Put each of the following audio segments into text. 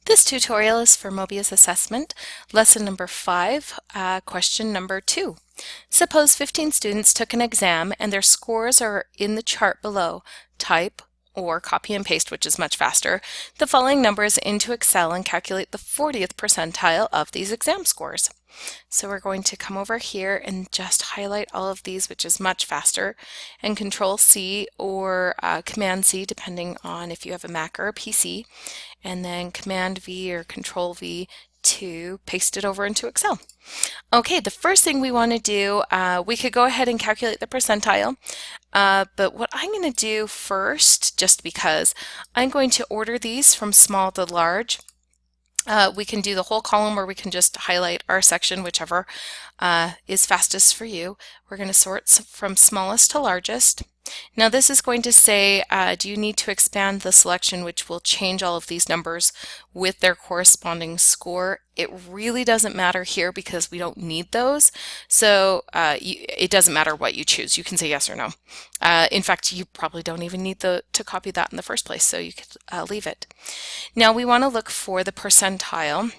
This tutorial is for Mobius assessment, lesson number 5, question number 2. Suppose 15 students took an exam and their scores are in the chart below. Type or copy and paste, which is much faster, the following numbers into Excel and calculate the 40th percentile of these exam scores. So we're going to come over here and just highlight all of these, which is much faster, and Control C or Command C, depending on if you have a Mac or a PC, and then Command V or Control V to paste it over into Excel. Okay, the first thing we want to do, we could go ahead and calculate the percentile, but what I'm going to do first, just because, I'm going to order these from small to large. We can do the whole column, or we can just highlight our section, whichever is fastest for you. We're going to sort from smallest to largest. Now this is going to say, do you need to expand the selection, which will change all of these numbers with their corresponding score. It really doesn't matter here because we don't need those. So it doesn't matter what you choose. You can say yes or no. In fact, you probably don't even need to copy that in the first place, so you could leave it. Now we want to look for the percentile.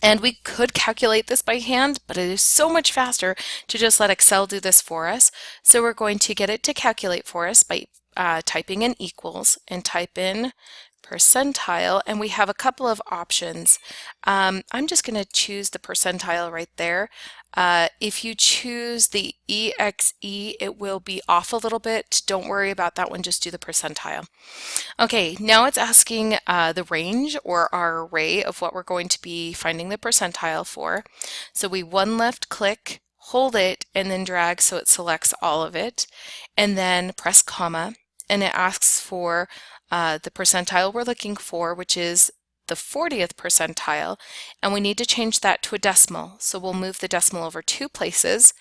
And we could calculate this by hand, but it is so much faster to just let Excel do this for us. So we're going to get it to calculate for us by typing in equals and type in percentile, and we have a couple of options. I'm just going to choose the percentile right there. If you choose the EXE, it will be off a little bit. Don't worry about that one, just do the percentile. Okay, now it's asking the range or our array of what we're going to be finding the percentile for. So we one left click, hold it, and then drag so it selects all of it, and then press comma, and it asks for the percentile we're looking for, which is the 40th percentile, and we need to change that to a decimal. So we'll move the decimal over 2 places,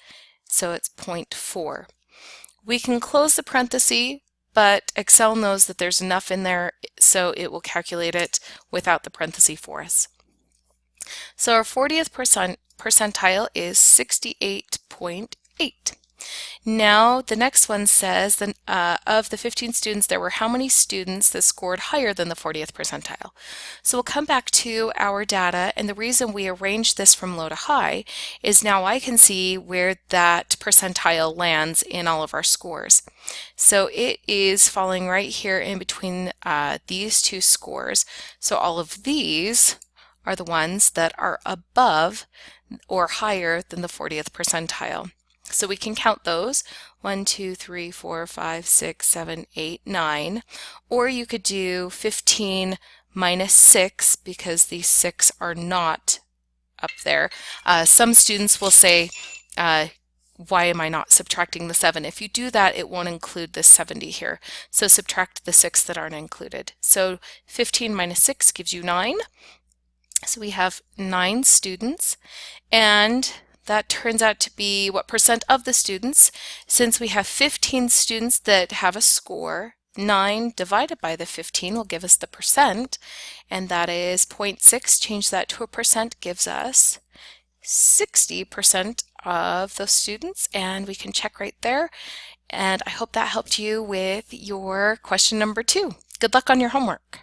so it's 0.4. We can close the parenthesis, but Excel knows that there's enough in there, so it will calculate it without the parenthesis for us. So our 40th percentile is 68.8. Now the next one says that of the 15 students, there were how many students that scored higher than the 40th percentile. So we'll come back to our data, and the reason we arranged this from low to high is now I can see where that percentile lands in all of our scores. So it is falling right here in between these two scores. So all of these are the ones that are above or higher than the 40th percentile. So we can count those, 1, 2, 3, 4, 5, 6, 7, 8, 9, or you could do 15 minus 6 because these 6 are not up there. Some students will say, why am I not subtracting the 7? If you do that, it won't include the 70 here. So subtract the 6 that aren't included. So 15 minus 6 gives you 9. So we have 9 students, and that turns out to be what percent of the students. Since we have 15 students that have a score, 9 divided by the 15 will give us the percent, and that is 0.6. Change that to a percent gives us 60% of those students, and we can check right there. And I hope that helped you with your question number 2. Good luck on your homework.